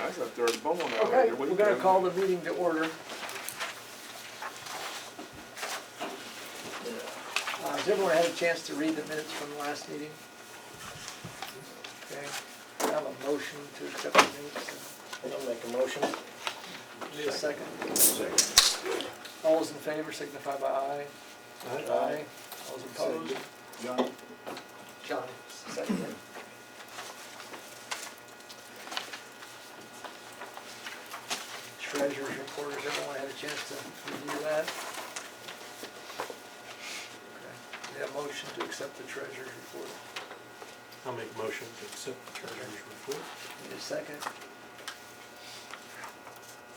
was up there at Beaumont over Okay, the we're weekend. gonna call the meeting to order. Has everyone had a chance to read the minutes from the last meeting? Okay, I have a motion to accept the minutes. I'll make a motion. Need a second? Second. All those in favor signify by aye. Aye. All those opposed? John? John, second. Treasurer's report, has everyone had a chance to review that? Okay, need a motion to accept the treasurer's report. I'll make a motion to accept the treasurer's report. Need a second?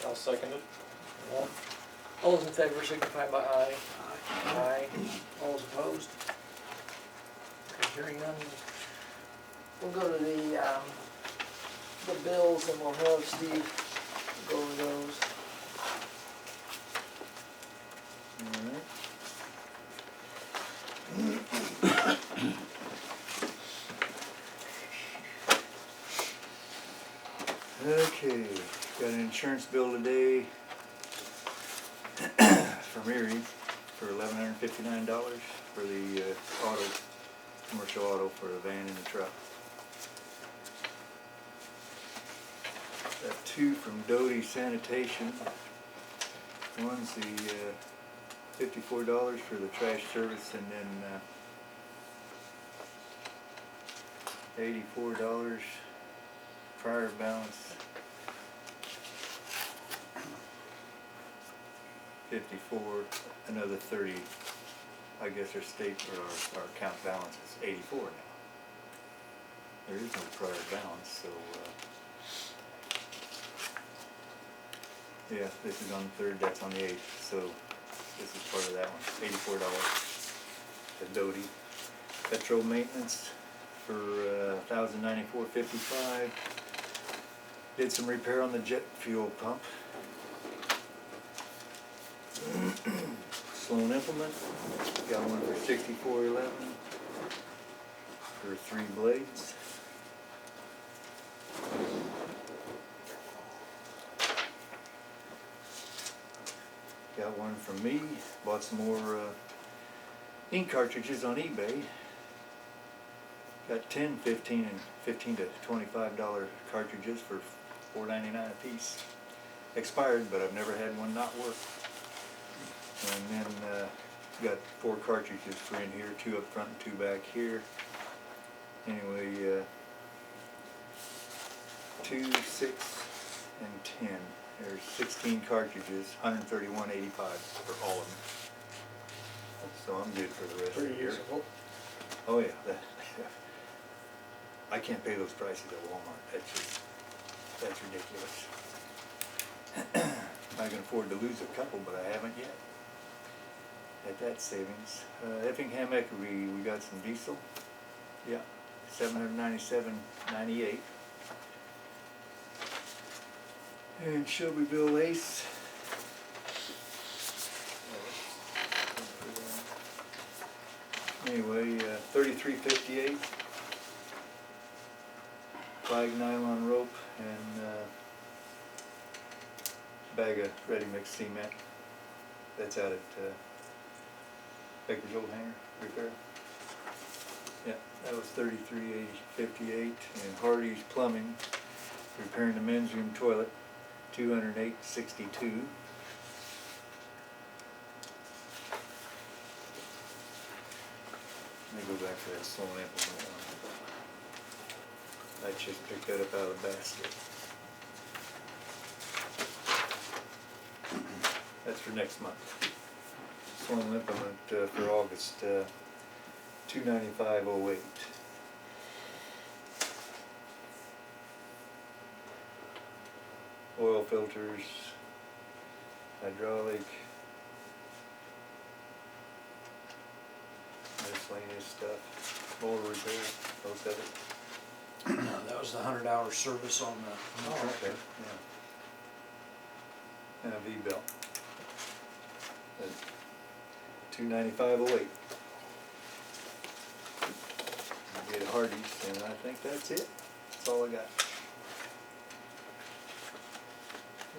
I'll second it. All those in favor signify by aye. Aye. All those opposed? Okay, hearing none. We'll go to the bills and we'll have Steve go over those. Okay, got an insurance bill today from Erie for $1,159 for the commercial auto for the van and the truck. Got two from Doty Sanitation. One's the $54 for the trash service, and then $84 prior balance. 54, another 30. I guess our state or our account balance is 84 now. There is no prior balance, so yeah, this is on the 3rd, that's on the 8th, so this is part of that one. $84 at Doty. Petrol maintenance for $1,094.55. Did some repair on the jet fuel pump. Sloan implement, got one for $64.11 for 3 blades. Got one from me, bought some more ink cartridges on eBay. Got 10, 15, and $15 to $25 cartridges for $4.99 a piece. Expired, but I've never had one not work. And then got 4 cartridges for in here, 2 up front and 2 back here. Anyway, 2, 6, and 10. There's 16 cartridges, $131.85 for all of them. So I'm good for the rest of the year. Usable. Oh yeah, I can't pay those prices at Walmart. That's ridiculous. I can afford to lose a couple, but I haven't yet. At that savings. Effingham Equity, we got some diesel. Yeah, $797.98. And Shelbyville Ace. Anyway, $33.58. Flag nylon rope and bag of ready mix cement. That's out at Baker's Old Hangar Repair. Yeah, that was $33.58. And Hardy's Plumbing, repairing the men's room toilet, $208.62. Let me go back to that Sloan implement one. I just picked that up out of the basket. That's for next month. Sloan implement for August, $295.08. Oil filters, hydraulic, miscellaneous stuff, motor repair, most of it. That was the 100-hour service on the tractor. Yeah. And a V-belt. $295.08. Get a Hardee's, and I think that's it. That's all I got.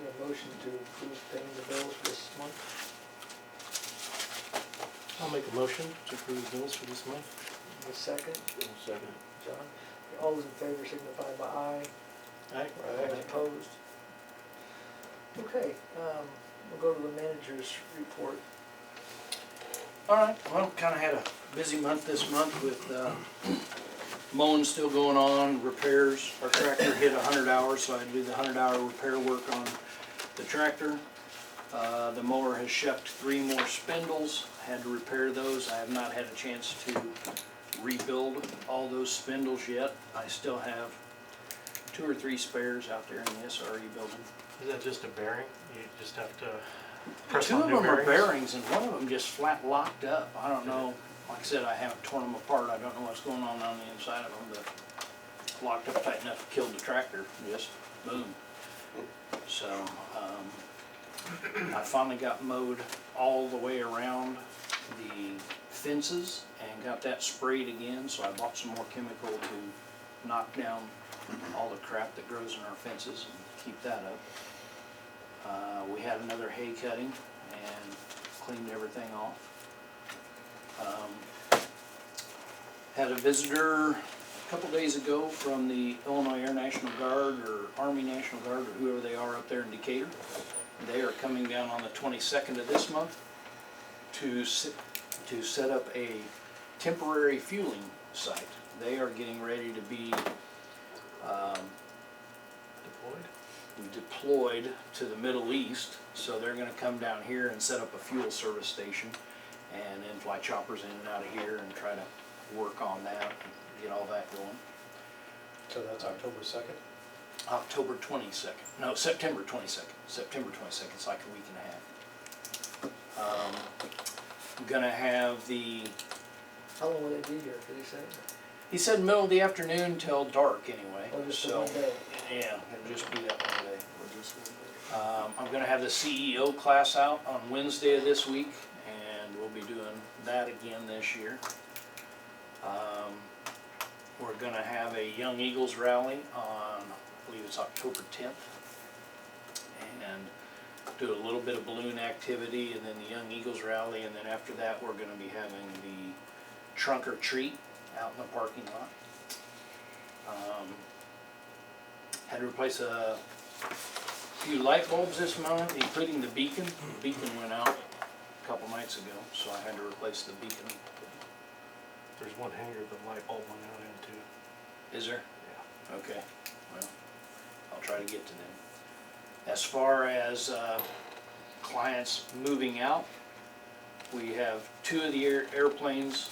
a motion to approve paying the bills for this month. I'll make a motion to approve the bills for this month. A second, Second. John. All those in favor signify by aye. Aye. All those opposed? Okay, we'll go to the manager's report. All right, well, kinda had a busy month this month with, mowing still going on, repairs. Our tractor hit 100 hours, so I had to do the 100-hour repair work on the tractor. The mower has shucked 3 more spindles, had to repair those. I have not had a chance to rebuild all those spindles yet. I still have 2 or 3 spares out there in the SRE building. Is that just a bearing? You just have to press 2 on of new them are bearings? bearings and one of them just flat locked up. I don't know, like I said, I haven't torn them apart. I don't know what's going on the inside of them, but locked up tight enough to kill the tractor, just boom. So, I finally got mowed all the way around the fences and got that sprayed again, so I bought some more chemical to knock down all the crap that grows in our fences and keep that up. We had another hay cutting and cleaned everything off. Had a visitor a couple days ago from the Illinois Air National Guard or Army National Guard or whoever they are up there in Decatur. They are coming down on the 22nd of this month to set up a temporary fueling site. They are getting ready to be deployed to the Middle East, so they're going to come down here and set up a fuel service station and then fly choppers in and out of here and try to work on that and get all that going. So that's October 2nd? October 22nd, no, September 22nd. September 22nd, it's like a week and a half. I'm gonna have the, How long will they be here, did he say? he said middle of the afternoon till dark anyway. Oh, just the So, one day? yeah, it'll just be that one day. I'm gonna have the CEO class out on Wednesday of this week, and we'll be doing that again this year. We're gonna have a Young Eagles rally on, I believe it's October 10th. And do a little bit of balloon activity, and then the Young Eagles rally, and then after that, we're gonna be having the trunk or treat out in the parking lot. Had to replace a few light bulbs this month, including the beacon. The beacon went out a couple nights ago, so I had to replace the beacon. There's one hanger the light bulb went out into. Is there? Yeah. Okay, well, I'll try to get to them. As far as clients moving out, we have 2 of the airplanes.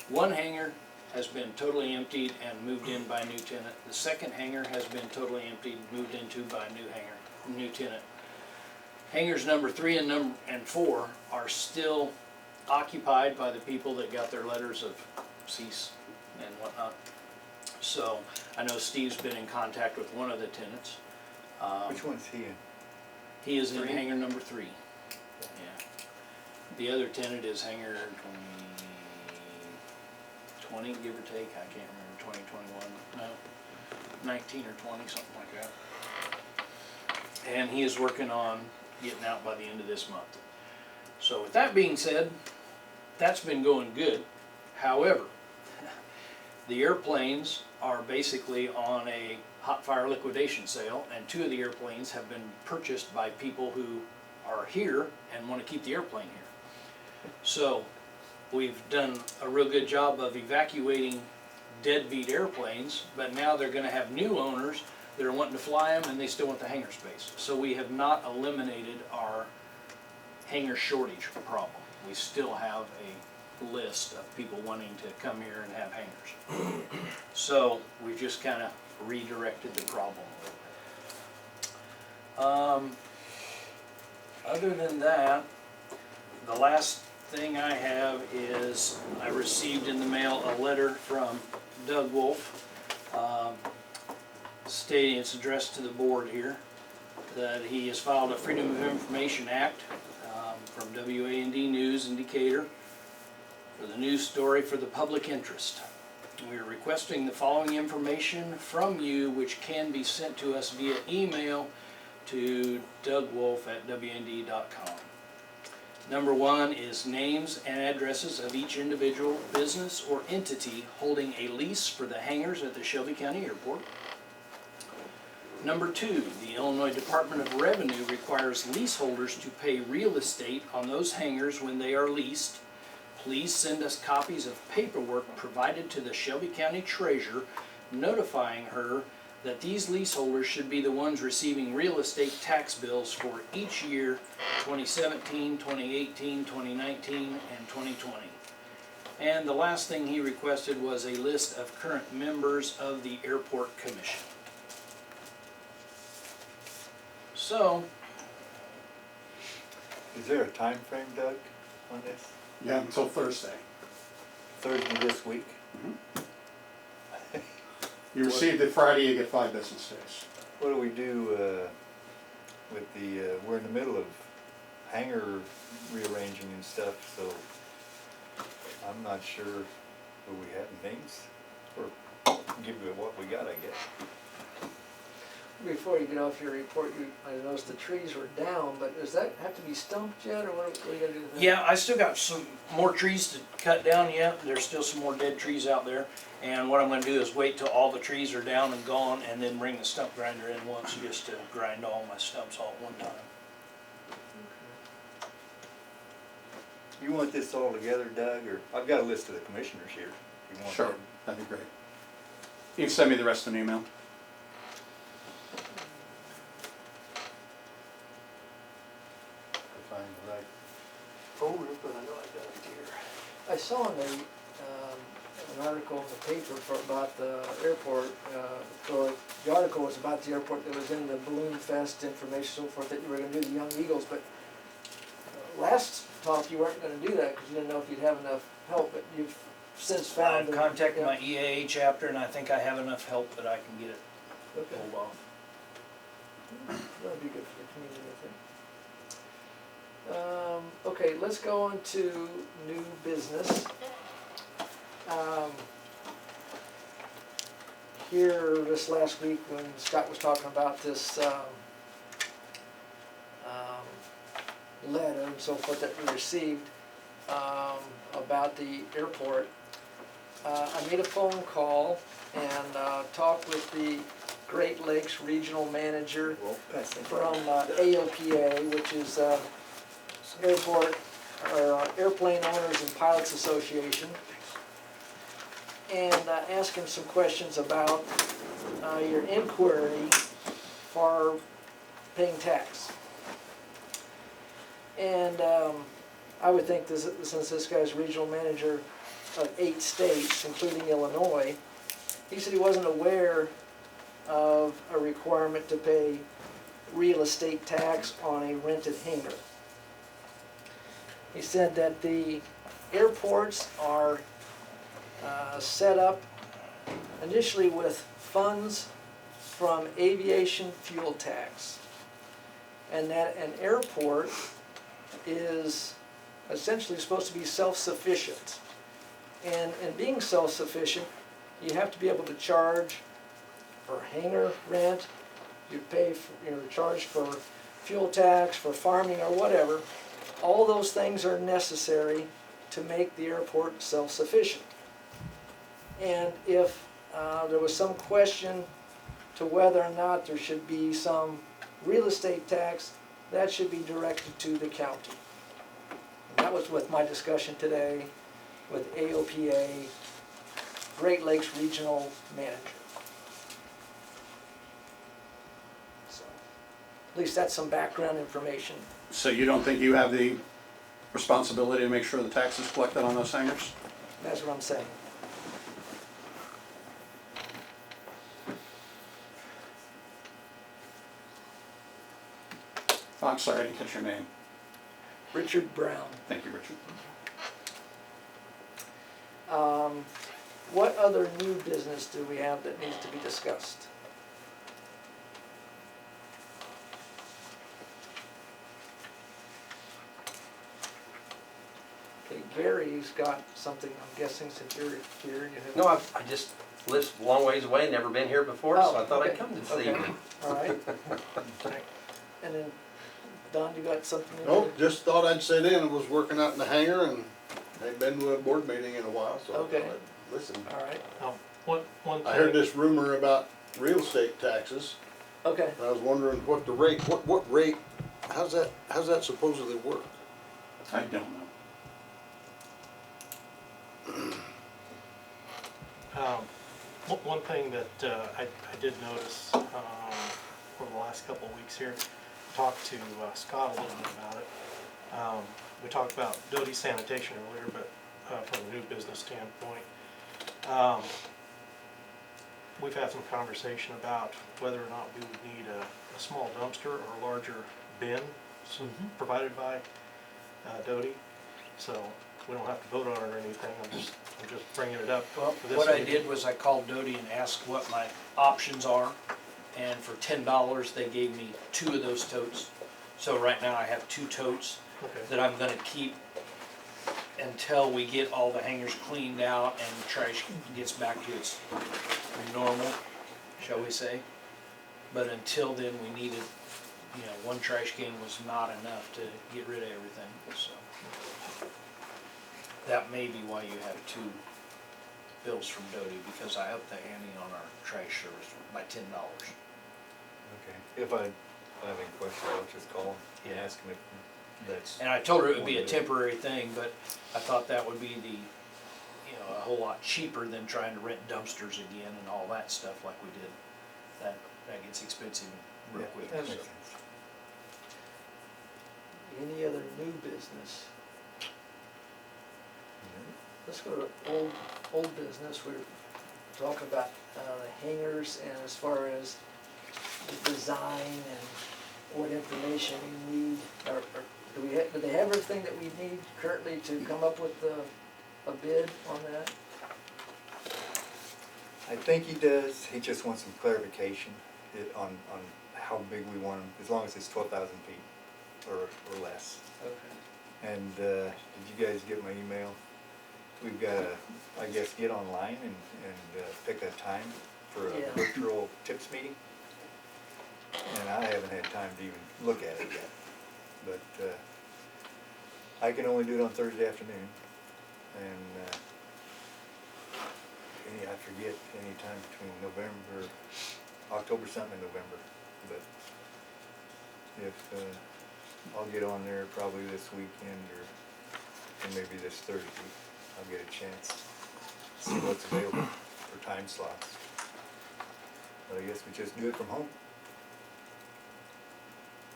One hangar has been totally emptied and moved in by a new tenant. The second hangar has been totally emptied, moved into by a new tenant. Hangars number 3 and 4 are still occupied by the people that got their letters of cease and whatnot. So I know Steve's been in contact with one of the tenants. Which one's he in? He is in 3? hangar number 3. Yeah. The other tenant is hangar 20, give or take. I can't remember, 20, 21, no, 19 or 20, something like that. And he is working on getting out by the end of this month. So with that being said, that's been going good. However, the airplanes are basically on a hot fire liquidation sale, and 2 of the airplanes have been purchased by people who are here and want to keep the airplane here. So we've done a real good job of evacuating deadbeat airplanes, but now they're going to have new owners that are wanting to fly them, and they still want the hangar space. So we have not eliminated our hangar shortage problem. We still have a list of people wanting to come here and have hangars. So we've just kind of redirected the problem. Other than that, the last thing I have is I received in the mail a letter from Doug Wolf stating, it's addressed to the board here, that he has filed a Freedom of Information Act from WAND News in Decatur for the news story for the public interest. We are requesting the following information from you, which can be sent to us via email to Doug Wolf at WND.com. Number 1 is names and addresses of each individual, business, or entity holding a lease for the hangars at the Shelby County Airport. Number 2, the Illinois Department of Revenue requires leaseholders to pay real estate on those hangars when they are leased. Please send us copies of paperwork provided to the Shelby County Treasurer notifying her that these leaseholders should be the ones receiving real estate tax bills for each year 2017, 2018, 2019, and 2020. And the last thing he requested was a list of current members of the Airport Commission. So, Is there a time frame, Doug, on this? Yeah, until Thursday. Thursday this week? You received it Friday, you get 5 business days. What do we do with the, we're in the middle of hangar rearranging and stuff, so I'm not sure, do we have names? Or give you what we got, I guess. Before you get off your report, I noticed the trees were down, but does that have to be stumped yet, or what are you gonna do with that? yeah, I still got some more trees to cut down yet. There's still some more dead trees out there. And what I'm gonna do is wait till all the trees are down and gone, and then bring the stump grinder in once, just to grind all my stumps all at one time. You want this all together, Doug, or, I've got a list of the commissioners here. If you want Sure, that. that'd be great. You can send me the rest in an email. If I'm right. folder, but I know I got it here. I saw in an article in the paper about the airport, the article was about the airport that was in the Balloon Fest information, so forth, that you were gonna do the Young Eagles, but last talk you weren't gonna do that, because you didn't know if you'd have enough help, but you've since found. I've contacted my EAA chapter, and I think I have enough help that I can get it Okay. pulled off. That'd be good for the community, I think. Okay, let's go on to new business. Here, this last week, when Scott was talking about this letter and so forth that we received about the airport, I made a phone call and talked with the Great Lakes Regional Manager Well, pass them from AOPA, which is Airport, or Airplane Owners and Pilots Association, and ask him some questions about your inquiry for paying tax. And I would think this, since this guy's regional manager of 8 states, including Illinois, he said he wasn't aware of a requirement to pay real estate tax on a rented hangar. He said that the airports are set up initially with funds from aviation fuel tax, and that an airport is essentially supposed to be self-sufficient. And in being self-sufficient, you have to be able to charge for hangar rent, you pay for, charge for fuel tax, for farming or whatever. All those things are necessary to make the airport self-sufficient. And if there was some question to whether or not there should be some real estate tax, that should be directed to the county. And that was with my discussion today with AOPA, Great Lakes Regional Manager. So, at least that's some background information. So you don't think you have the responsibility to make sure the tax is collected on those hangars? That's what I'm saying. Oh, I'm sorry, I didn't catch your name. Richard Brown. Thank you, Richard. What other new business do we have that needs to be discussed? Okay, Gary's got something, I'm guessing, since you're here, you have. No, I just lived a long ways away, never been here before, so I thought I'd come this okay. evening. All right. And then, Don, you got something? you Nope, wanted- just thought I'd sit in. I was working out in the hangar and ain't been to a board meeting in a while, so I thought Okay. I'd listen. All right, One I heard thing, this rumor about real estate taxes, okay. and I was wondering what the rate, what rate, how's that supposedly work? I don't know. one thing that I did notice over the last couple of weeks here, talked to Scott a little bit about it. We talked about Doty sanitation earlier, but from a new business standpoint, we've had some conversation about whether or not we would need a small dumpster or a larger bin provided by Doty. So we don't have to vote on it or anything. I'm just bringing it up. Well, for this what I meeting. did was I called Doty and asked what my options are, and for $10, they gave me 2 of those totes. So right now I have 2 totes Okay. that I'm gonna keep until we get all the hangers cleaned out and the trash gets back to its normal, shall we say. But until then, we needed, 1 trash can was not enough to get rid of everything, so. That may be why you have 2 bills from Doty, because I upped the ante on our trash service by $10. Okay. If I have any questions, I'll just call and Yeah. ask him if that's. And I told her it would be a One day. temporary thing, but I thought that would be a whole lot cheaper than trying to rent dumpsters again and all that stuff like we did. That gets expensive real Yeah, quick. that so. makes sense. Any other new business? Let's go to old business. We're talking about the hangars, and as far as the design and what information we need, or do they have everything that we need currently to come up with a bid on that? I think he does, he just wants some clarification on how big we want them, as long as it's 12,000 feet or less. Okay. And did you guys get my email? We've got to, I guess, get online and pick a time for a Yeah. virtual tips meeting. And I haven't had time to even look at it yet. But I can only do it on Thursday afternoon. And I forget any time between October something in November. But if, I'll get on there probably this weekend or maybe this Thursday. I'll get a chance to see what's available for time slots. But I guess we just do it from home.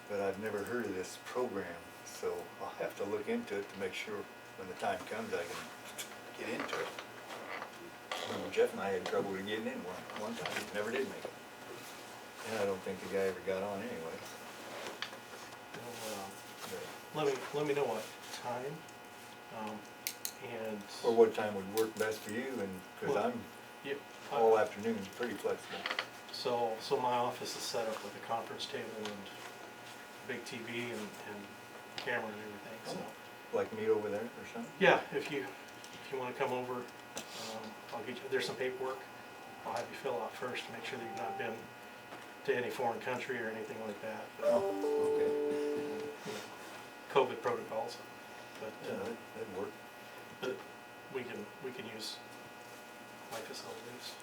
But I've never heard of this program, so I'll have to look into it to make sure when the time comes I can get into it. Remember Jeff and I had trouble with getting in one time, never did make it. And I don't think the guy ever got on anyway. Let me know what time, and. Or what time would work best for you, and, cause Well, I'm Yep. all afternoon pretty flexible. So my office is set up with a conference table and big TV and camera and everything, so. Like meet over there or something? Yeah, if you wanna come over, I'll get you, there's some paperwork I'll have you fill out first to make sure that you've not been to any foreign country or anything like that. But, Oh, okay. COVID protocols, but, Yeah, that'd work. but we can use my facilities.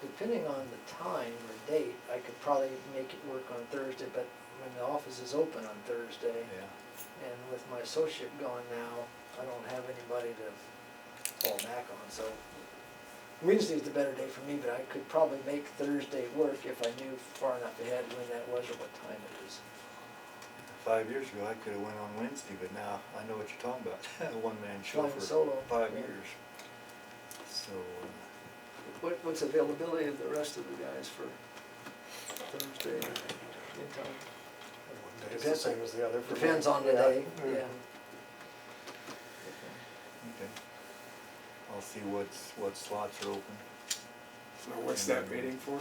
Depending on the time or date, I could probably make it work on Thursday, but when the office is open on Thursday, Yeah. and with my associate gone now, I don't have anybody to fall back on, so Wednesday's the better day for me, but I could probably make Thursday work if I knew far enough ahead when that was or what time it is. 5 years ago, I could've went on Wednesday, but now I know what you're talking about. A one-man show Flying for solo, 5 yeah. years. So, What's availability of the rest of the guys for Thursday in time? One day it's the same as the other. for me. Depends on the Yeah. day, Mm. yeah. okay. I'll see what slots are open. So what's that meeting for?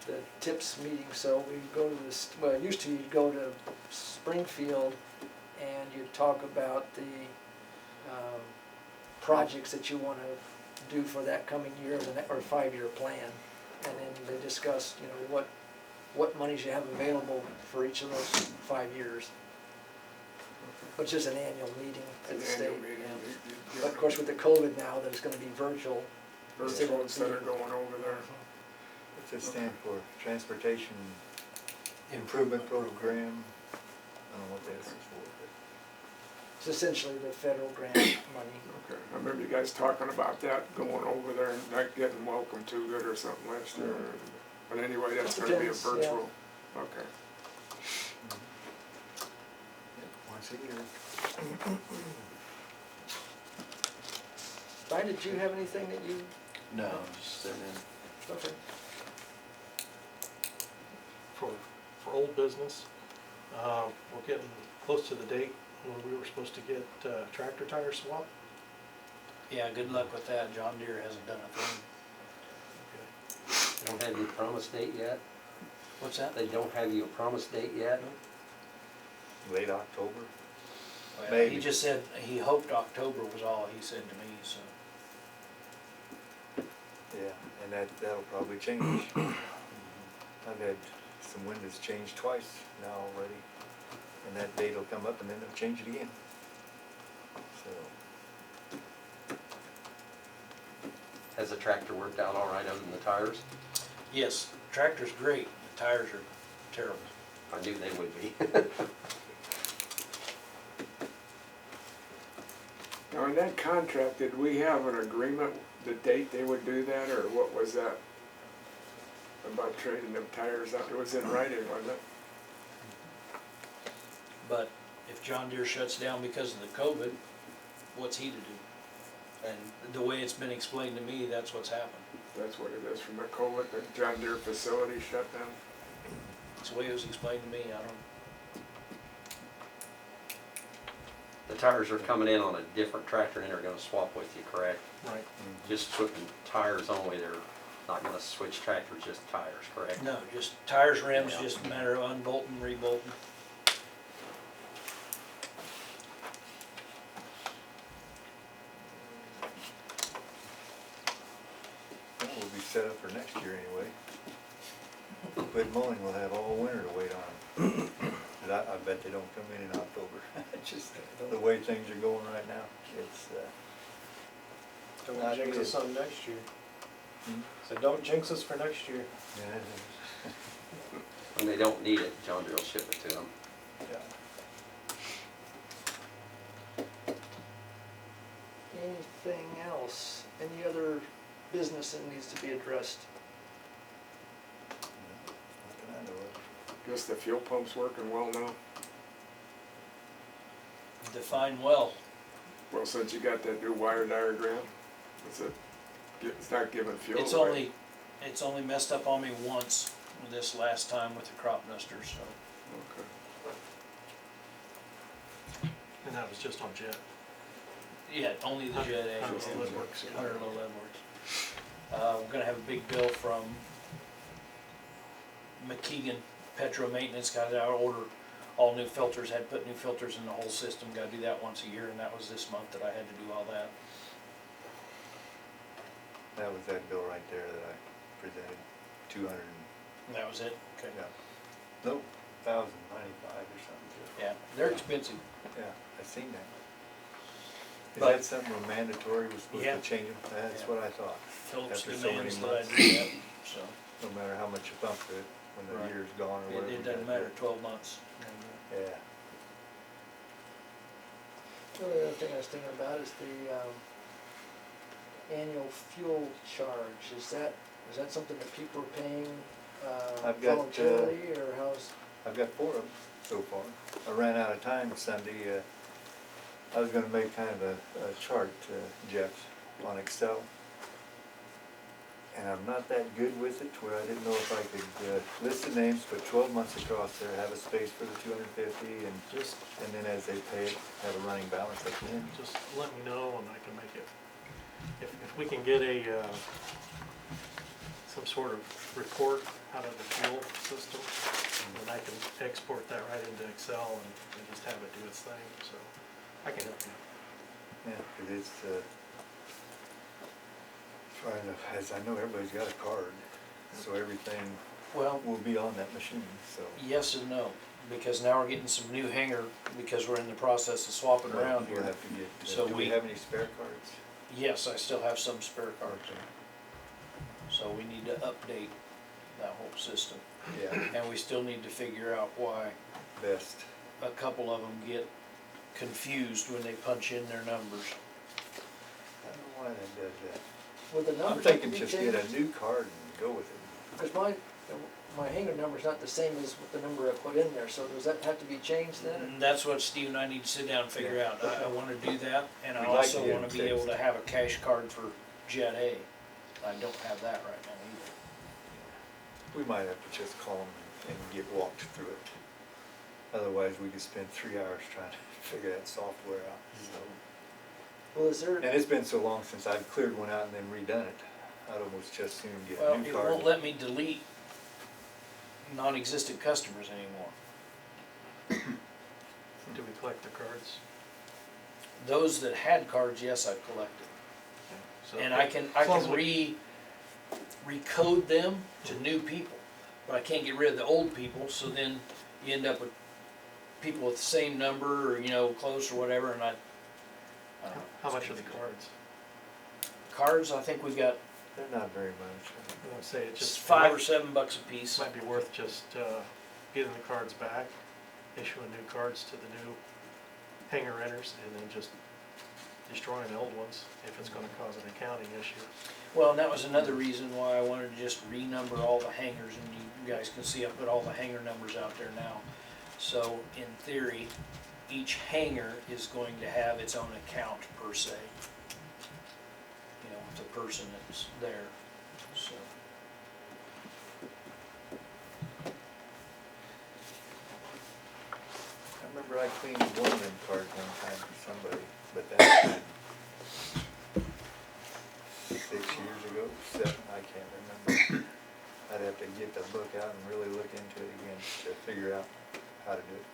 The tips meeting, so we go to this, well, used to you'd go to Springfield and you'd talk about the projects that you wanna do for that coming year, or 5-year plan. And then they discuss, what monies you have available for each of those 5 years. Which is an annual meeting at the state. Annual meeting, yeah. But of course, with the COVID now, there's gonna be virtual. virtual instead of going over there. What's it stand for? Transportation Improvement Program? I don't know what that is for, but. It's essentially the federal grant money. Okay, I remember you guys talking about that, going over there and not getting welcome to it or something last year. But anyway, that's gonna be a Depends, yeah. virtual, okay. Once a year. Brian, did you have anything that you? No, just sitting in. Okay. For old business, we're getting close to the date when we were supposed to get tractor tires swapped. Yeah, good luck with that. John Deere hasn't done a thing. They don't have you a promise date yet? What's that? They don't have you a promise date yet? Late October. Well, Maybe. he just said, he hoped October was all he said to me, so. Yeah, and that'll probably change. I've had some windows changed twice now already, and that date will come up and then they'll change it again. So, Has the tractor worked out all right other than the tires? Yes, tractor's great, the tires are terrible. I knew they would be. Now, in that contract, did we have an agreement, the date they would do that, or what was that? About trading them tires out, it was in writing, wasn't it? But if John Deere shuts down because of the COVID, what's he to do? And the way it's been explained to me, that's what's happened. That's what it is, from the COVID, the John Deere facility shut down. It's the way it was explained to me, I don't. The tires are coming in on a different tractor and they're gonna swap with you, correct? Right. Just switching tires only, they're not gonna switch tractors, just tires, correct? No, just tires, rims, Yeah. just a matter of unbolting, rebolting. that will be set up for next year anyway. Quit mowing, we'll have all winter to wait on. But I bet they don't come in October. Just the way things are going right now, it's, Don't Not jinx good. us on next year. Hmm? So don't jinx us for next year. yeah, When they don't need it, John Deere will ship it to them. yeah. Anything else? Any other business that needs to be addressed? Nothing I know of. Guess the fuel pump's working well now. Define well. Well, since you got that new wire diagram, it's not giving fuel It's away. only messed up on me once this last time with the crop duster, so. Okay. And that was just on jet. Yeah, only the Jet A. 100 lead works, yeah. 100 low lead works. We're gonna have a big bill from McKeegan Petro Maintenance, got to order all new filters, had to put new filters in the whole system, gotta do that once a year, and that was this month that I had to do all that. That was that bill right there that I presented, 200, And that was it, okay. yeah. Nope, 1,095 or something. Yeah, they're expensive. Yeah, I seen that. Is But- that something we're mandatory, we're supposed Yeah. to change them? That's Yeah. what I thought. Phillips After so many demands that I months. do that, so. No matter how much you pump it, when the Right. year's gone or whatever. It you doesn't gotta do matter, 12 months. And, it. Yeah. The other thing I was thinking about is the annual fuel charge. Is that something that people are paying I've got, voluntarily, or how's? I've got 4 of them so far. I ran out of time Sunday. I was gonna make kind of a chart, Jeff, on Excel. And I'm not that good with it, where I didn't know if I could list the names, put 12 months across there, have a space for the 250, and then as they pay it, have a running balance at the end. Just let me know and I can make it. If we can get some sort of report out of the fuel system, then I can export that right into Excel and just have it do its thing, so I can help you. Yeah, 'cause it's, trying to, as I know everybody's got a card, so everything Well, will be on that machine, so. yes and no, because now we're getting some new hanger, because we're in the process of swapping around We'll here. have to get, So do we we- have any spare cards? Yes, I still have some spare cards, Okay. so we need to update that whole system. Yeah, And we still need to figure out why best. a couple of them get confused when they punch in their numbers. I don't know why that does that. Well, the I'm numbers have to thinking be just get a changed, new card and go with it. because my hanger number's not the same as what the number I put in there, so does that have to be changed then? And that's what Steve and I need to sit down and figure out. I wanna do that, and I We'd like to also get wanna them be able fixed. to have a cash card for Jet A. I don't have that right now either. We might have to just call them and get walked through it. Otherwise, we could spend 3 hours trying to figure that software out, so. Well, is there, And it's been so long since I've cleared one out and then redone it. I'd almost just soon get Well, a new it card. won't let me delete non-existent customers anymore. Do we collect the cards? Those that had cards, yes, I've collected. So- And I can as long as we- recode them to new people, but I can't get rid of the old people, so then you end up with people with the same number, or, you know, close or whatever, and I don't know. How much are the cards? Cards, I think we've got They're not very much. I would say it's just just. $5 or $7 a piece. Might be worth just getting the cards back, issuing new cards to the new hanger renters, and then just destroying the old ones if it's gonna cause an accounting issue. Well, and that was another reason why I wanted to just renumber all the hangers, and you guys can see I put all the hanger numbers out there now. So in theory, each hanger is going to have its own account per se. You know, with the person that's there, so. I remember I cleaned one of them cards one time for somebody, but that's been 6 years ago, 7, I can't remember. I'd have to get the book out and really look into it again to figure out how to do it.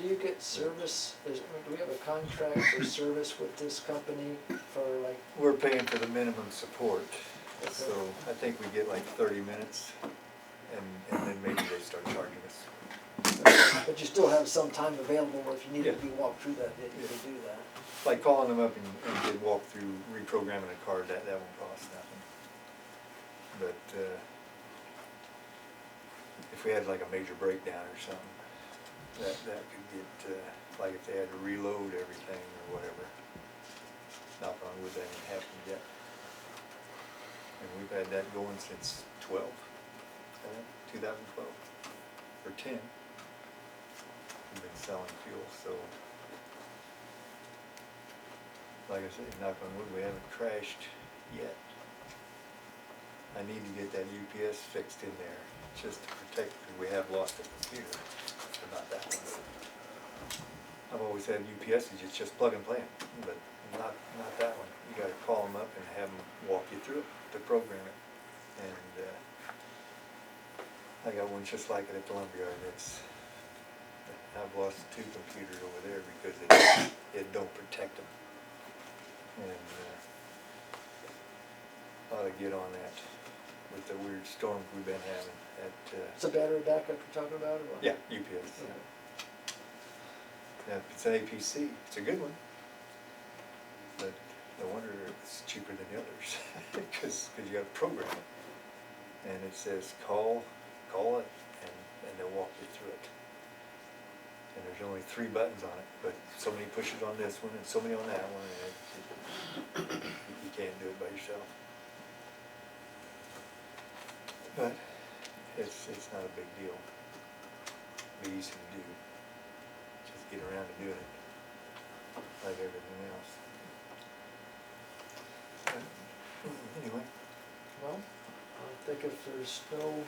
do you get service, do we have a contract for service with this company for like, We're paying for the minimum support, so I think we get like 30 minutes, and then maybe they start charging us. but you still have some time available where if you needed to Yeah. be walked through that, that you could do that? Like calling them up and get walk through reprogramming a card, that won't cost nothing. But if we had like a major breakdown or something, that could get, like if they had to reload everything or whatever. Knock on wood, that ain't happened yet. And we've had that going since 2012, or 10. We've been selling fuel, so. Like I said, knock on wood, we haven't crashed yet. I need to get that UPS fixed in there, just to protect, because we have lost a computer, but not that one. I've always had UPSs, it's just plug and play 'em, but not that one. You gotta call them up and have them walk you through it to program it. And I got one just like it at the lumberyard. I've lost 2 computers over there because it don't protect them. And ought to get on that with the weird storms we've been having at, It's a battery backup you're talking about, or what? yeah, UPS. Okay. Yeah, if it's an APC, it's a good one. But no wonder it's cheaper than the others, because you gotta program it. And it says call it, and they'll walk you through it. And there's only 3 buttons on it, but so many pushes on this one and so many on that one, and you can't do it by yourself. But it's not a big deal. Be easy to do. Just get around to doing it, like everything else. Anyway, Well, I think if there's no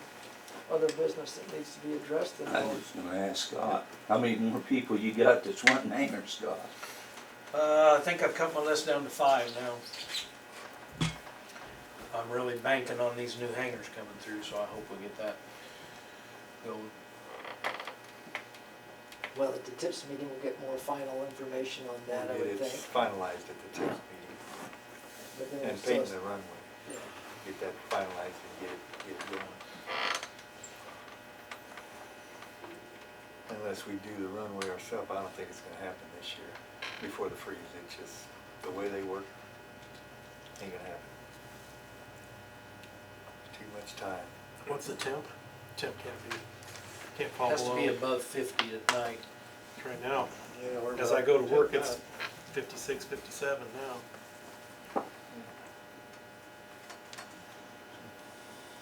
other business that needs to be addressed, then I we'll, was gonna ask Scott, how many more people you got that's wanting hangers, Scott? I think I've cut my list down to 5 now. I'm really banking on these new hangers coming through, so I hope we get that going. well, at the tips meeting, we'll get more final information on that, I would it's think. finalized at the TIPS meeting, But then and it's painting just- the runway, yeah. get that finalized and get it going. unless we do the runway ourselves, I don't think it's gonna happen this year, before the freeze. It's just, the way they work, ain't gonna happen. Too much time. What's the temp? Temp can't fall Has to below. be above 50 at night. Right now, Yeah, we're as I go to work, it's 56, 57 now.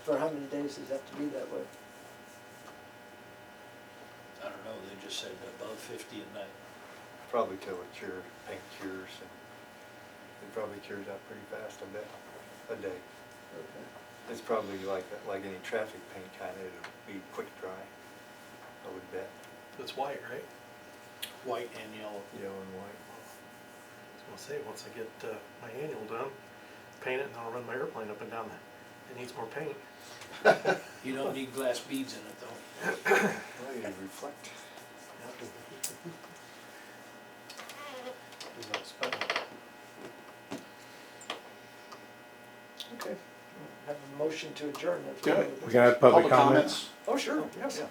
For how many days does it have to be that way? I don't know, they just said above 50 at night. Probably till it paint cures, and it probably cures out pretty fast, I bet, a day. Okay. It's probably like any traffic paint kinda, it'll be quick dry, I would bet. It's white, right? White and yellow. Yellow and white. I was gonna say, once I get my annual done, paint it, and I'll run my airplane up and down it. It needs more paint. You don't need glass beads in it though. Well, you reflect. Okay. Have a motion to adjourn. Okay. We can have public comments. Oh, sure, yes.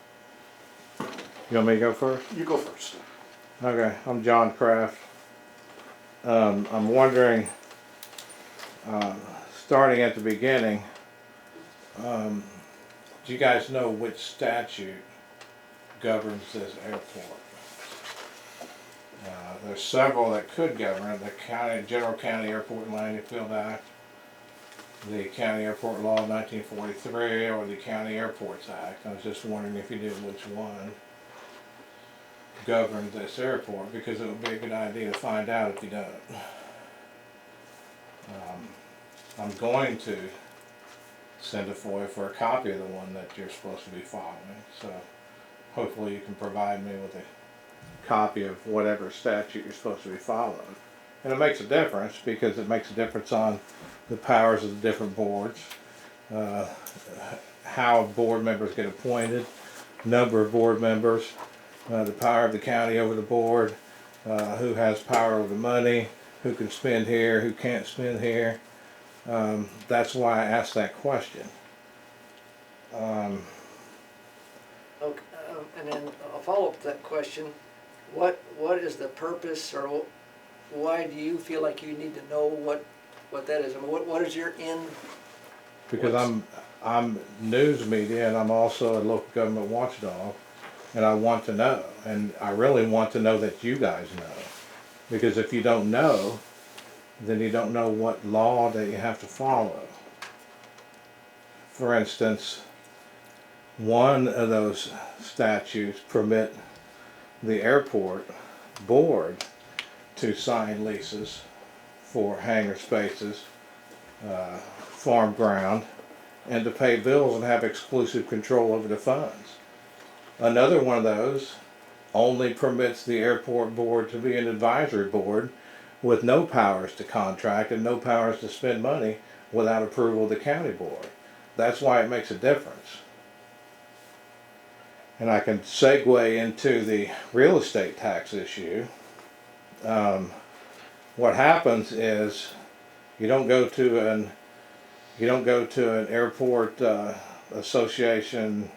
You want me to go first? You go first. Okay, I'm John Kraft. I'm wondering, starting at the beginning, do you guys know which statute governs this airport? There's several that could govern it. The General County Airport and Landing Field Act, the County Airport Law of 1943, or the County Airports Act. I was just wondering if you knew which one governed this airport, because it would be a good idea to find out if you don't. I'm going to send a FOIA for a copy of the one that you're supposed to be following, so hopefully you can provide me with a copy of whatever statute you're supposed to be following. And it makes a difference, because it makes a difference on the powers of the different boards, how board members get appointed, number of board members, the power of the county over the board, who has power over the money, who can spend here, who can't spend here. That's why I asked that question. Okay, and then a follow-up to that question, what is the purpose, or why do you feel like you need to know what that is? I mean, what is your end? Because I'm news media, and I'm also a local government watchdog, and I want to know, and I really want to know that you guys know, because if you don't know, then you don't know what law that you have to follow. For instance, one of those statutes permit the airport board to sign leases for hangar spaces, farm ground, and to pay bills and have exclusive control over the funds. Another one of those only permits the airport board to be an advisory board with no powers to contract and no powers to spend money without approval of the county board. That's why it makes a difference. And I can segue into the real estate tax issue. What happens is you don't go to an airport association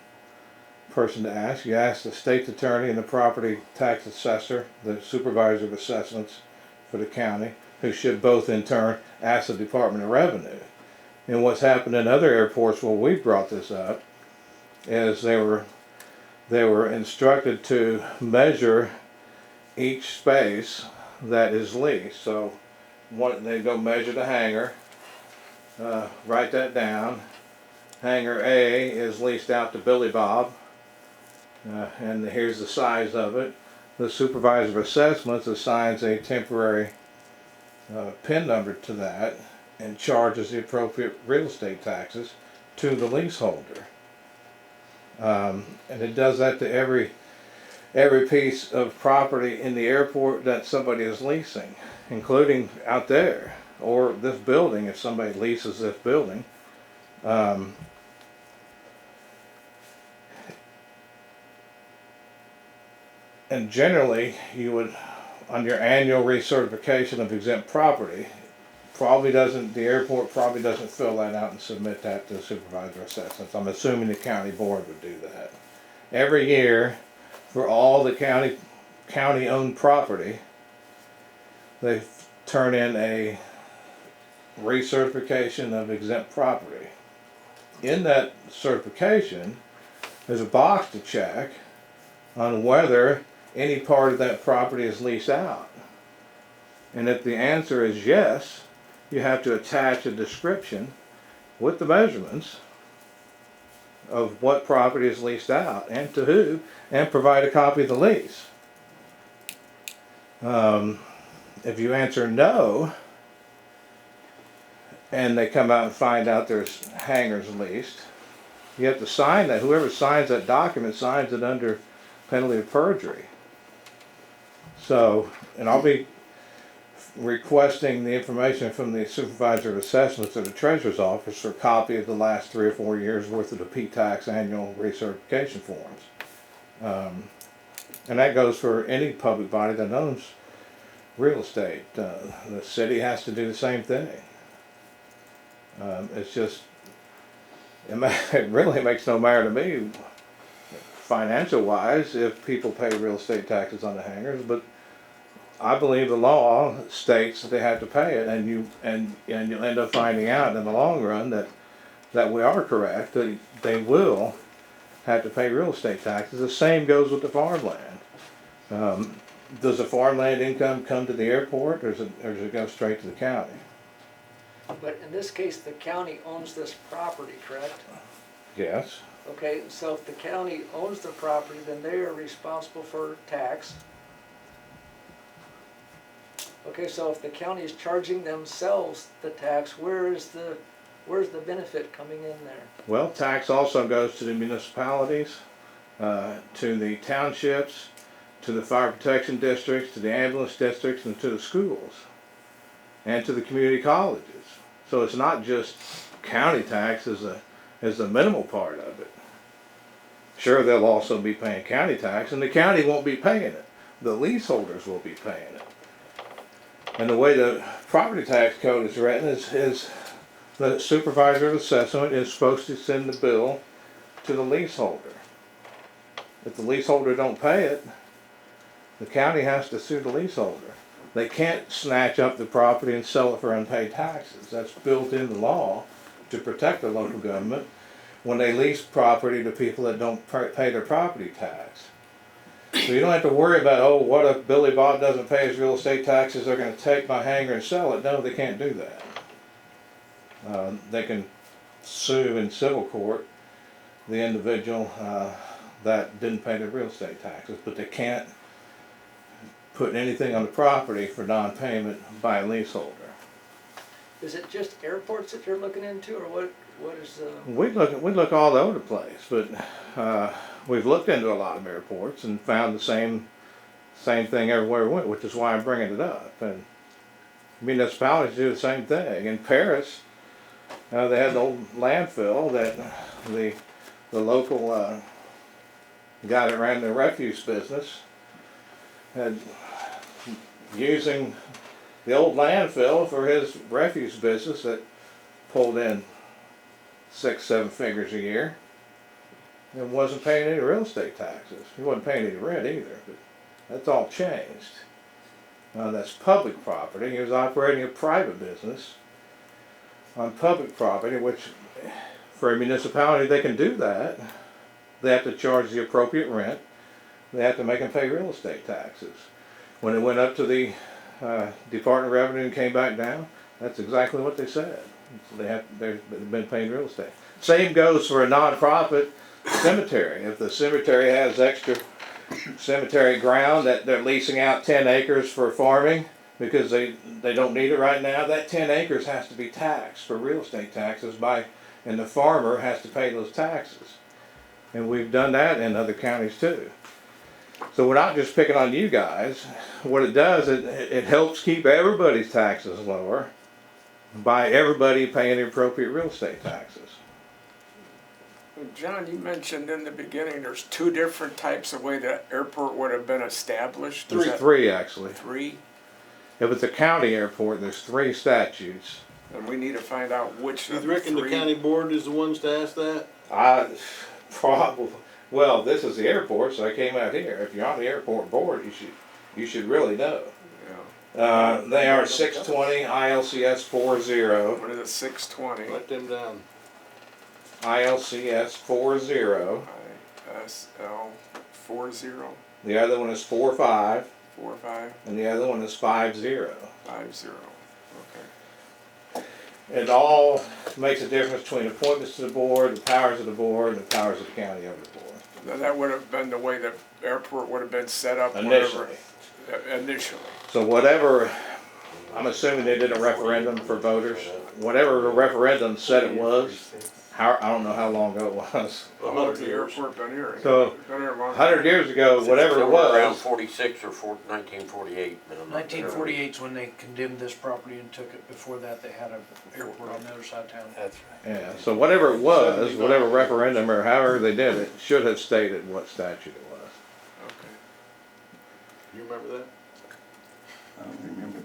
person to ask. You ask the state's attorney and the property tax assessor, the supervisor of assessments for the county, who should both in turn ask the Department of Revenue. And what's happened in other airports where we brought this up is they were instructed to measure each space that is leased. So they go measure the hangar, write that down. Hangar A is leased out to Billy Bob, and here's the size of it. The supervisor of assessments assigns a temporary PIN number to that and charges the appropriate real estate taxes to the leaseholder. And it does that to every piece of property in the airport that somebody is leasing, including out there, or this building if somebody leases this building. And generally, you would, on your annual recertification of exempt property, the airport probably doesn't fill that out and submit that to the supervisor of assessments. I'm assuming the county board would do that. Every year, for all the county-owned property, they turn in a recertification of exempt property. In that certification, there's a box to check on whether any part of that property is leased out. And if the answer is yes, you have to attach a description with the measurements of what property is leased out and to who, and provide a copy of the lease. If you answer no, and they come out and find out there's hangars leased, you have to sign that. Whoever signs that document signs it under penalty of perjury. So, and I'll be requesting the information from the supervisor of assessments at the treasurer's office for a copy of the last 3 or 4 years worth of the P-tax annual recertification forms. And that goes for any public body that owns real estate. The city has to do the same thing. It's just, it really makes no matter to me, financial wise, if people pay real estate taxes on the hangars, but I believe the law states that they have to pay it, and you'll end up finding out in the long run that we are correct, that they will have to pay real estate taxes. The same goes with the farmland. Does the farmland income come to the airport, or does it go straight to the county? But in this case, the county owns this property, correct? Yes. Okay, so if the county owns the property, then they are responsible for tax. Okay, so if the county is charging themselves the tax, where's the benefit coming in there? Well, tax also goes to the municipalities, to the townships, to the fire protection districts, to the ambulance districts, and to the schools, and to the community colleges. So it's not just county tax as the minimal part of it. Sure, they'll also be paying county tax, and the county won't be paying it. The leaseholders will be paying it. And the way the property tax code is written is the supervisor of assessment is supposed to send the bill to the leaseholder. If the leaseholder don't pay it, the county has to sue the leaseholder. They can't snatch up the property and sell it for unpaid taxes. That's built into law to protect the local government when they lease property to people that don't pay their property tax. So you don't have to worry about, oh, what if Billy Bob doesn't pay his real estate taxes, they're going to take my hangar and sell it. No, they can't do that. They can sue in civil court the individual that didn't pay their real estate taxes, but they can't put anything on the property for non-payment by a leaseholder. Is it just airports that you're looking into, or what is? We look all over the place, but we've looked into a lot of airports and found the same thing everywhere we went, which is why I'm bringing it up. And municipalities do the same thing. In Paris, they had the old landfill that the local guy that ran the refuse business had using the old landfill for his refuse business that pulled in 6-7 figures a year and wasn't paying any real estate taxes. He wasn't paying any rent either, but that's all changed. That's public property. He was operating a private business on public property, which for a municipality they can do that. They have to charge the appropriate rent. They have to make them pay real estate taxes. When it went up to the Department of Revenue and came back down, that's exactly what they said. They've been paying real estate. Same goes for a nonprofit cemetery. If the cemetery has extra cemetery ground that they're leasing out 10 acres for farming because they don't need it right now, that 10 acres has to be taxed for real estate taxes and the farmer has to pay those taxes. And we've done that in other counties too. So we're not just picking on you guys. What it does, it helps keep everybody's taxes lower by everybody paying the appropriate real estate taxes. John, you mentioned in the beginning there's 2 different types of way the airport would have been established. Is that Three actually. 3? If it's a county airport, there's 3 statutes. And we need to find out which You of the reckon the 3. county board is the ones to ask that? Probably. Well, this is the airport, so I came out here. If you're on the airport board, you should really know. Yeah. They are 620 ILCS 40, What is it, 620? Write them down. ILCS 40. ISL 40 The other one is 45, 45 and the other one is 50. 50. Okay. It all makes a difference between appointments to the board, the powers of the board, and the powers of the county over the board. Now, that would have been the way the airport would have been set up. Initially. Initially. So whatever, I'm assuming they did a referendum for voters. Whatever the referendum said it was, I don't know how long ago it was. How long has the airport been here? So, Been here a long 100 time. years ago, whatever it Around was, 46 or 1948. 1948 is when they condemned this property and took it. Before that, they had an airport on the other side of town. That's right. yeah, so whatever it was, whatever referendum or however they did it, should have stated what statute it was. Okay. You remember that? I don't remember.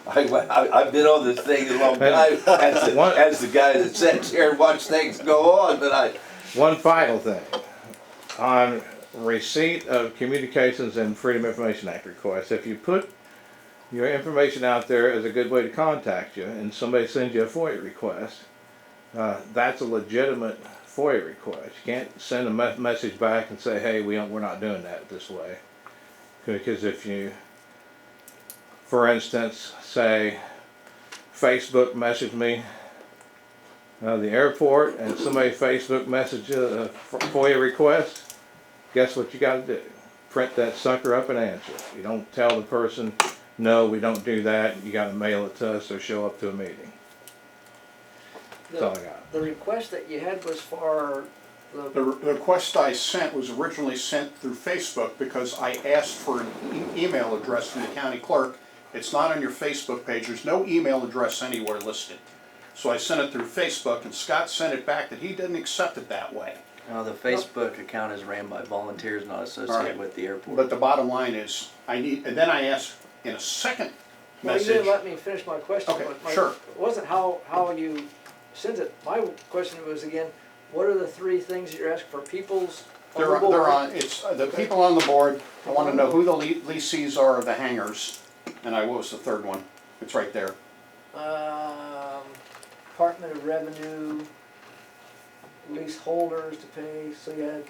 I've been on this thing a long time as the guy that sits here and watches things go on, but One final thing. On receipt of Communications and Freedom of Information Act requests, if you put your information out there as a good way to contact you and somebody sends you a FOIA request, that's a legitimate FOIA request. You can't send a message back and say, hey, we're not doing that this way. Because if you, for instance, say Facebook messaged me the airport and somebody Facebook messaged a FOIA request, guess what you got to do? Print that sucker up and answer it. You don't tell the person, no, we don't do that. You got to mail it to us or show up to a meeting. That's all I got. The request that you had was for The request I sent was originally sent through Facebook because I asked for an email address from the county clerk. It's not on your Facebook page. There's no email address anywhere listed. So I sent it through Facebook, and Scott sent it back that he didn't accept it that way. The Facebook account is ran by volunteers, not associated Alright. with the airport. But the bottom line is, and then I asked in a second Well, you message. didn't let me finish my question. Okay, but sure. It wasn't how you sent it. My question was again, what are the three things that you're asking for? People's on the board? They're on, it's, the people on the board, I want to know who the leasees are of the hangars, and what was the third one? It's right there. Department of Revenue, leaseholders to pay. So you had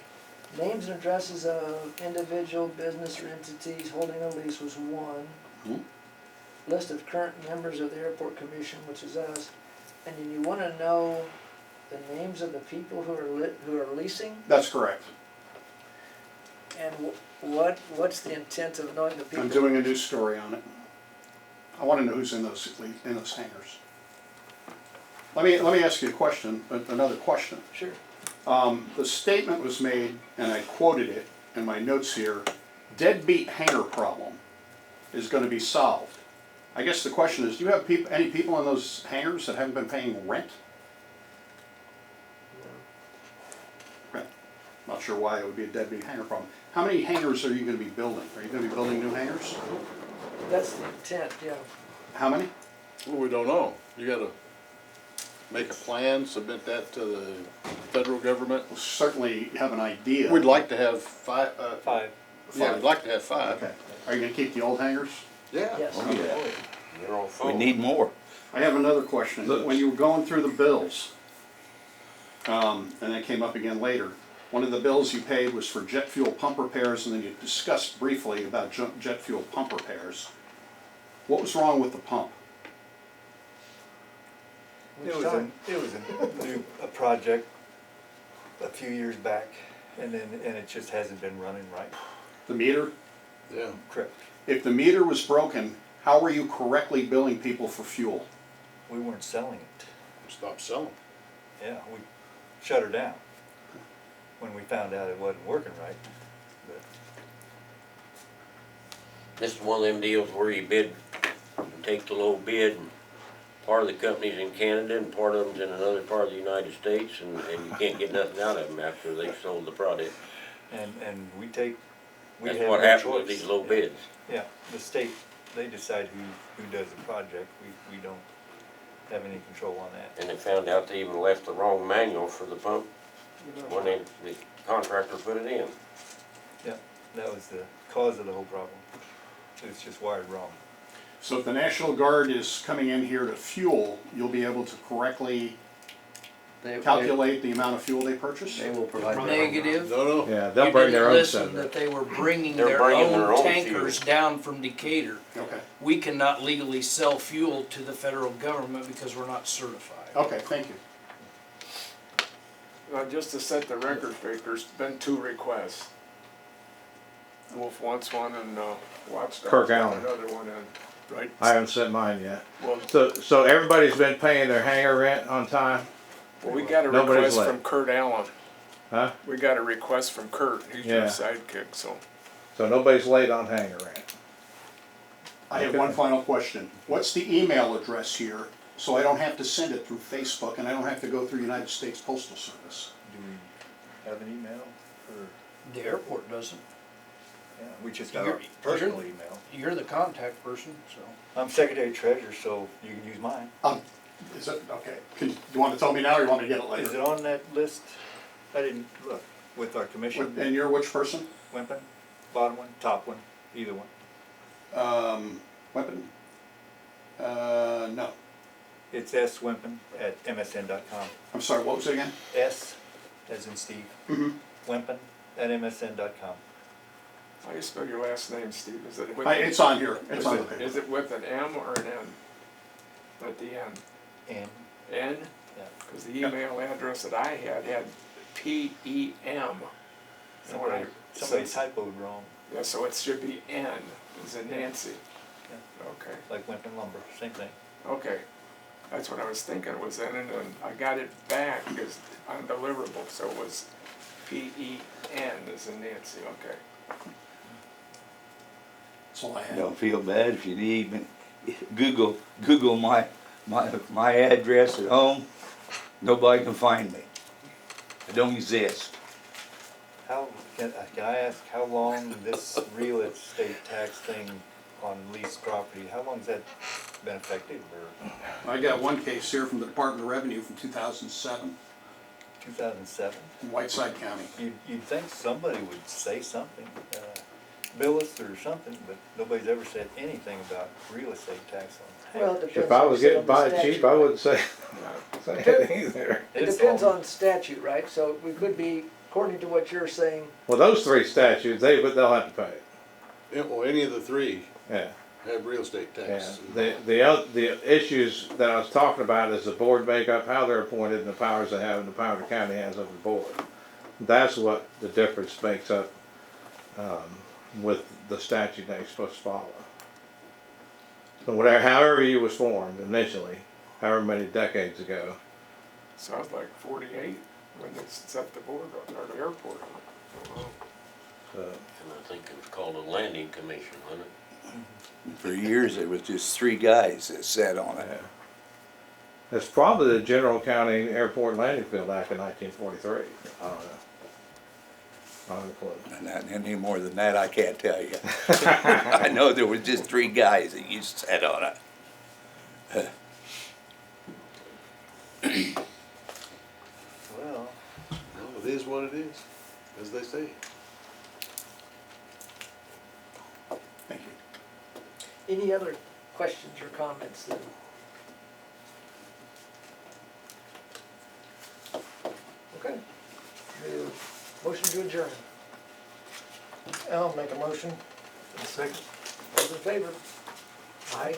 names and addresses of individual business or entities holding a lease was one. Hmm. List of current members of the airport commission, which is us, and then you want to know the names of the people who are leasing, That's correct. and what's the intent of knowing the people? I'm doing a new story on it. I want to know who's in those hangars. Let me ask you a question, another question. Sure. The statement was made, and I quoted it in my notes here, deadbeat hangar problem is going to be solved. I guess the question is, do you have any people in those hangars that haven't been paying rent? Okay. Not sure why it would be a deadbeat hangar problem. How many hangars are you going to be building? Are you going to be building new hangars? That's the intent, yeah. How many? Well, we don't know. You gotta make a plan, submit that to the federal government. Well, certainly you have an idea. We'd like to have five. Five. Yeah, we'd like to have five. Okay. Are you going to keep the old hangars? Yeah. Yes. Oh, yeah. They're all full. We need more. I have another question. When you were going through the bills, and that came up again later, one of the bills you paid was for jet fuel pump repairs, and then you discussed briefly about jet fuel pump repairs. What was wrong with the pump? It was a project a few years back, and it just hasn't been running right. The meter? Yeah. Correct. If the meter was broken, how were you correctly billing people for fuel? We weren't selling it. Stop selling. Yeah, we shut her down when we found out it wasn't working right. But This is one of them deals where you bid, you take the low bid, and part of the company's in Canada and part of them's in another part of the United States, and you can't get nothing out of them after they've sold the product. and we That's have what no happens with choice. these low bids. Yeah, the state, they decide who does the project. We don't have any control on that. And they found out they even left the wrong manual for the pump when the contractor put it in. Yeah, that was the cause of the whole problem. It's just wired wrong. So if the National Guard is coming in here to fuel, you'll be able to correctly calculate the amount of fuel they purchase? They will provide. Negative. No, Yeah, they'll bring their own You didn't listen set. that they were bringing They're their bringing their own own tankers down from Decatur. Okay, We cannot legally sell fuel to the federal government because we're not certified. okay, thank you. Just to set the record straight, there's been 2 requests. Wolf wants one and Watchdog Kirk got Allen. another one in, right? I haven't sent mine yet. Well, So everybody's been paying their hangar rent on time, we got a Nobody's request late. from Kurt Allen. huh? We got a request from Kurt, he's your Yeah. sidekick, so. So nobody's late on hangar rent. I have one final question. What's the email address here, so I don't have to send it through Facebook and I don't have to go through United States Postal Service? Do we have an email for, The airport doesn't. yeah, we just got You're- our personal email. You're the contact person, so. I'm Secretary Treasurer, so you can use mine. Is it, okay, you want to tell me now or you want me to get it Is later? it on that list? I didn't look. With our commission, And you're which person? Wimpin, bottom one, top one, either one. Weapon? No. It's swimpin@msn.com. I'm sorry, what was it again? S, as in Steve, Mm-hmm. wimpin@msn.com. How do you spell your last name, Steve? Is it with? It's on here, it's Is on the it, paper. is it with an M or an N? At the end? And, N? yeah. Cause the email address that I had P-E-M. And when I, Somebody said- typoed wrong, yeah, so it should be N, as in Nancy. Yeah. Okay, like Wimpin Lumber, same thing. okay. That's what I was thinking was N, and then I got it back as undeliverable, so it was P-E-N as in Nancy, okay. That's all I have. Don't feel bad if you need, Google my address at home, nobody can find me. I don't exist. How, can I ask how long this real estate tax thing on leased property, how long's that been effective, or I got one case here from the Department of Revenue from 2007 2007? in Whiteside County. You'd think somebody would say something, bill us or something, but nobody's ever said anything about real estate tax on. Well, it depends. If I was like you getting said, on the by cheap, statute, I right? wouldn't say, say it either. It depends on statute, right? So we could be, according to what you're saying, Well, those 3 statutes, but they'll have to pay it. Yeah, well, any of the 3 Yeah. have real estate Yeah, tax. the issues that I was talking about is the board makeup, how they're appointed, and the powers they have, and the power the county has over the board. That's what the difference makes up, with the statute that you're supposed to follow. So whatever, however you was formed initially, however many decades ago, Sounds like 48 when they set the board on the airport. so. And I think it was called a landing commission, wasn't it? For years, it was just 3 guys that sat on it. Yeah. It's probably the General County Airport Landing Field Act of 1943. I don't know. I don't have a clue. And that, any more than that, I can't tell you. I know there was just 3 guys that used to sit on it. Well, Well, it is what it is, as they say. Thank you. any other questions or comments then? Okay. Motion to adjourn. I'll make a motion. a second. Those in favor? Aye.